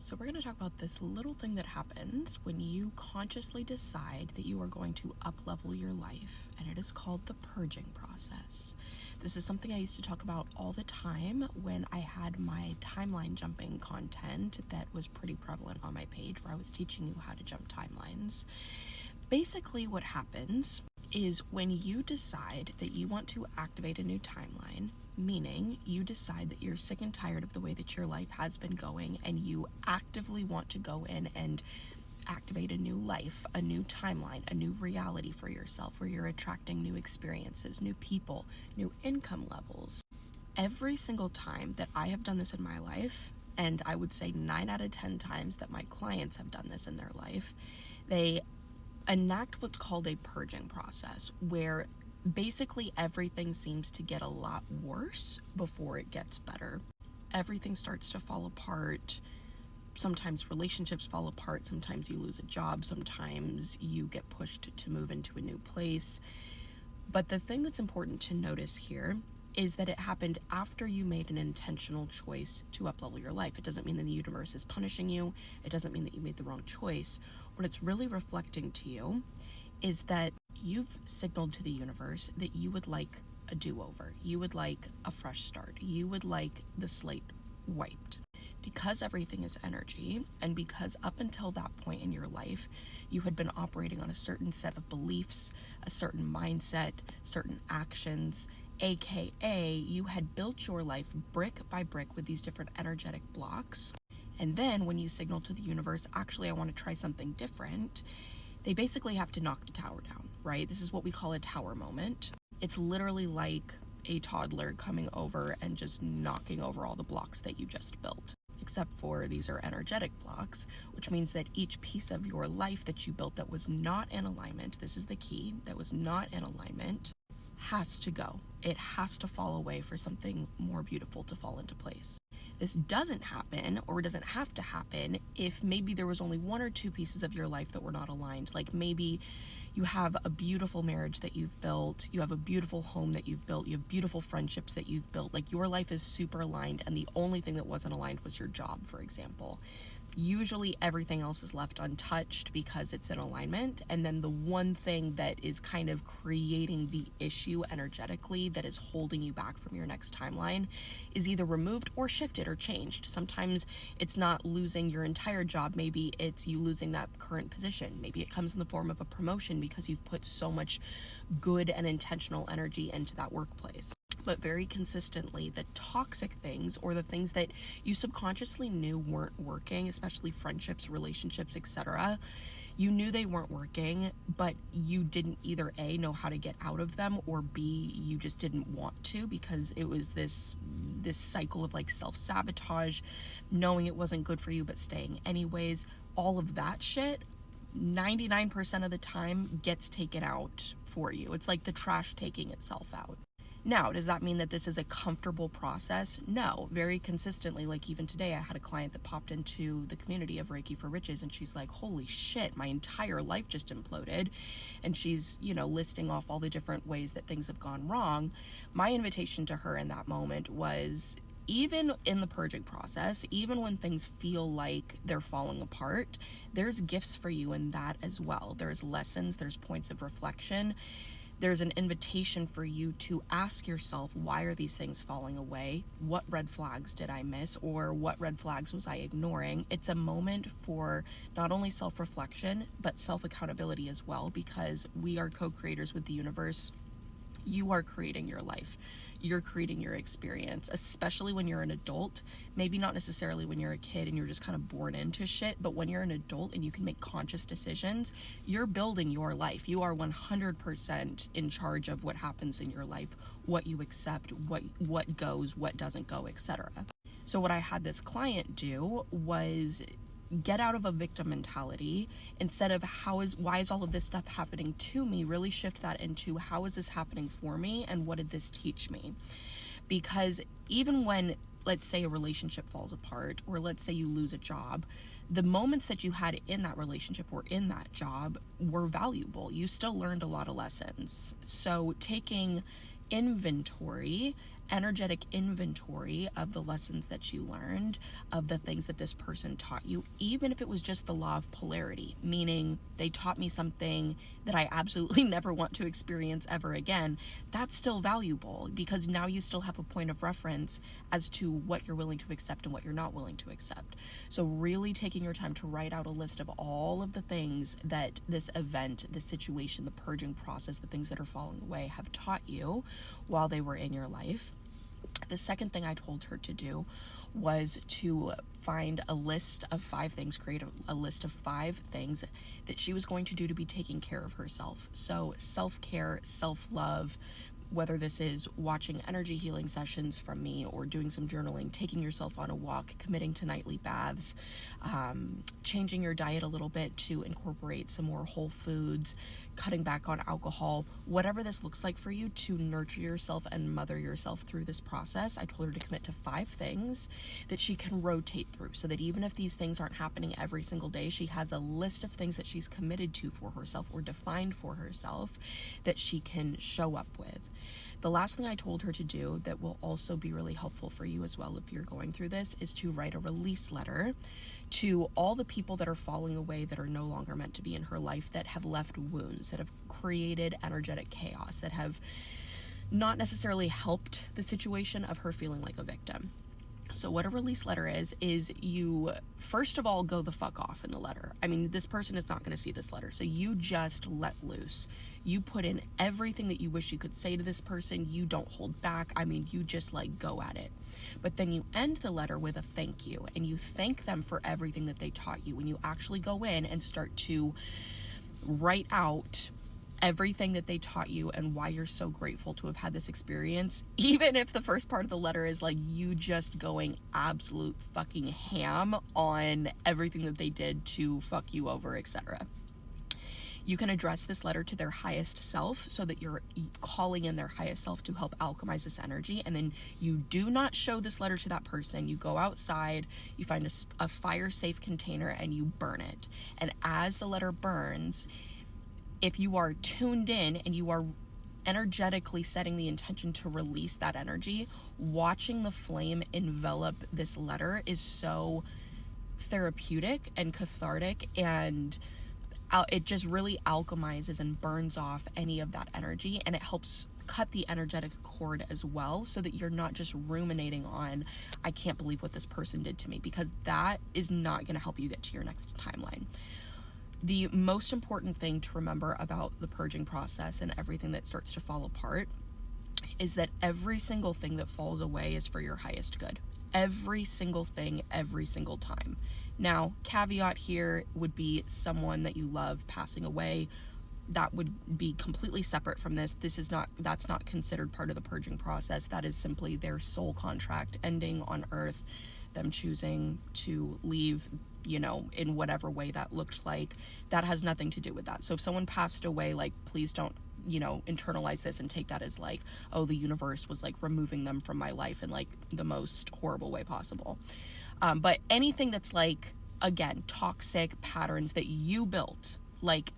So we're going to talk about this little thing that happens when you consciously decide that you are going to up-level your life, and it is called the purging process. This is something I used to talk about all the time when I had my timeline jumping content that was pretty prevalent on my page, where I was teaching you how to jump timelines. Basically, what happens is when you decide that you want to activate a new timeline, meaning you decide that you're sick and tired of the way that your life has been going and you actively want to go in and activate a new life, a new timeline, a new reality for yourself where you're attracting new experiences, new people, new income levels. Every single time that I have done this in my life, and I would say 9 out of 10 times that my clients have done this in their life, they enact what's called a purging process, where basically everything seems to get a lot worse before it gets better. Everything starts to fall apart. Sometimes relationships fall apart. Sometimes you lose a job. Sometimes you get pushed to move into a new place. But the thing that's important to notice here is that it happened after you made an intentional choice to up-level your life. It doesn't mean that the universe is punishing you. It doesn't mean that you made the wrong choice. What it's really reflecting to you is that you've signaled to the universe that you would like a do-over. You would like a fresh start. You would like the slate wiped. Because everything is energy, and because up until that point in your life, you had been operating on a certain set of beliefs, a certain mindset, certain actions, aka you had built your life brick by brick with these different energetic blocks. And then when you signal to the universe, actually, I want to try something different, they basically have to knock the tower down, right? This is what we call a tower moment. It's literally like a toddler coming over and just knocking over all the blocks that you just built. Except for these are energetic blocks, which means that each piece of your life that you built that was not in alignment, this is the key, that was not in alignment, has to go. It has to fall away for something more beautiful to fall into place. This doesn't happen, or doesn't have to happen, if maybe there was only 1 or 2 pieces of your life that were not aligned. Like maybe you have a beautiful marriage that you've built, you have a beautiful home that you've built, you have beautiful friendships that you've built, like your life is super aligned, and the only thing that wasn't aligned was your job, for example. Usually everything else is left untouched because it's in alignment, and then the one thing that is kind of creating the issue energetically that is holding you back from your next timeline is either removed or shifted or changed. Sometimes it's not losing your entire job, maybe it's you losing that current position. Maybe it comes in the form of a promotion because you've put so much good and intentional energy into that workplace. But very consistently, the toxic things, or the things that you subconsciously knew weren't working, especially friendships, relationships, etc., you knew they weren't working, but you didn't either A, know how to get out of them, or B, you just didn't want to, because it was this cycle of like self-sabotage, knowing it wasn't good for you but staying anyways. All of that shit 99% of the time gets taken out for you. It's like the trash taking itself out. Now, does that mean that this is a comfortable process? No. Very consistently, like even today, I had a client that popped into the community of Reiki for Riches, and she's like, holy shit, my entire life just imploded. And she's, listing off all the different ways that things have gone wrong. My invitation to her in that moment was, even in the purging process, even when things feel like they're falling apart, there's gifts for you in that as well. There's lessons, there's points of reflection. There's an invitation for you to ask yourself, why are these things falling away? What red flags did I miss? Or what red flags was I ignoring? It's a moment for not only self-reflection, but self-accountability as well, because we are co-creators with the universe. You are creating your life. You're creating your experience, especially when you're an adult. Maybe not necessarily when you're a kid and you're just kind of born into shit, but when you're an adult and you can make conscious decisions, you're building your life. You are 100% in charge of what happens in your life, what you accept, what goes, what doesn't go, etc. So what I had this client do was get out of a victim mentality. Instead of why is all of this stuff happening to me, really shift that into how is this happening for me and what did this teach me? Because even when, let's say, a relationship falls apart, or let's say you lose a job, the moments that you had in that relationship or in that job were valuable. You still learned a lot of lessons. So taking inventory energetic inventory of the lessons that you learned, of the things that this person taught you, even if it was just the law of polarity, meaning they taught me something that I absolutely never want to experience ever again. That's still valuable, because now you still have a point of reference as to what you're willing to accept and what you're not willing to accept. So really taking your time to write out a list of all of the things that this event, this situation, the purging process, the things that are falling away have taught you while they were in your life. The second thing I told her to do was to find a list of 5 things, create a list of 5 things that she was going to do to be taking care of herself. So self-care, self-love, whether this is watching energy healing sessions from me or doing some journaling, taking yourself on a walk, committing to nightly baths, changing your diet a little bit to incorporate some more whole foods, cutting back on alcohol, whatever this looks like for you to nurture yourself and mother yourself through this process. I told her to commit to 5 things that she can rotate through, so that even if these things aren't happening every single day, she has a list of things that she's committed to for herself or defined for herself that she can show up with. The last thing I told her to do that will also be really helpful for you as well if you're going through this is to write a release letter to all the people that are falling away, that are no longer meant to be in her life, that have left wounds, that have created energetic chaos, that have not necessarily helped the situation of her feeling like a victim. So what a release letter is you first of all go the fuck off in the letter. I mean, this person is not going to see this letter, so you just let loose. You put in everything that you wish you could say to this person. You don't hold back. I mean, you just like go at it. But then you end the letter with a thank you, and you thank them for everything that they taught you. When you actually go in and start to write out everything that they taught you and why you're so grateful to have had this experience, even if the first part of the letter is like you just going absolute fucking ham on everything that they did to fuck you over, etc. You can address this letter to their highest self, so that you're calling in their highest self to help alchemize this energy. And then you do not show this letter to that person. You go outside, you find a fire safe container, and you burn it. And as the letter burns, if you are tuned in and you are energetically setting the intention to release that energy, watching the flame envelop this letter is so therapeutic and cathartic, and it just really alchemizes and burns off any of that energy, and it helps cut the energetic cord as well, so that you're not just ruminating on, I can't believe what this person did to me, because that is not going to help you get to your next timeline. The most important thing to remember about the purging process and everything that starts to fall apart is that every single thing that falls away is for your highest good. Every single thing, every single time. Now, caveat here would be someone that you love passing away. That would be completely separate from this. That's not considered part of the purging process. That is simply their soul contract ending on earth, them choosing to leave, in whatever way that looked like. That has nothing to do with that. So if someone passed away, like, please don't, internalize this and take that as like, oh, the universe was like removing them from my life in like the most horrible way possible. But anything that's like, again, toxic patterns that you built, like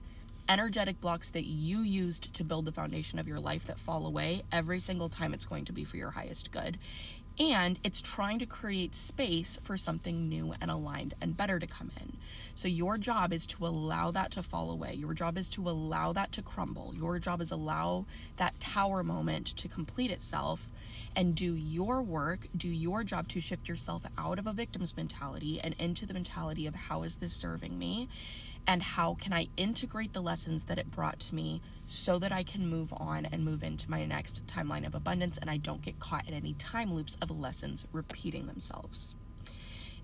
energetic blocks that you used to build the foundation of your life that fall away, every single time it's going to be for your highest good. And it's trying to create space for something new and aligned and better to come in. So your job is to allow that to fall away. Your job is to allow that to crumble. Your job is allow that tower moment to complete itself, and do your work, do your job to shift yourself out of a victim's mentality and into the mentality of, how is this serving me? And how can I integrate the lessons that it brought to me so that I can move on and move into my next timeline of abundance, and I don't get caught in any time loops of lessons repeating themselves.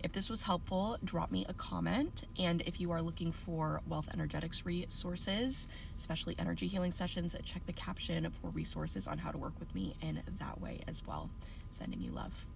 If this was helpful, drop me a comment. And if you are looking for wealth energetics resources, especially energy healing sessions, check the caption for resources on how to work with me in that way as well. Sending you love.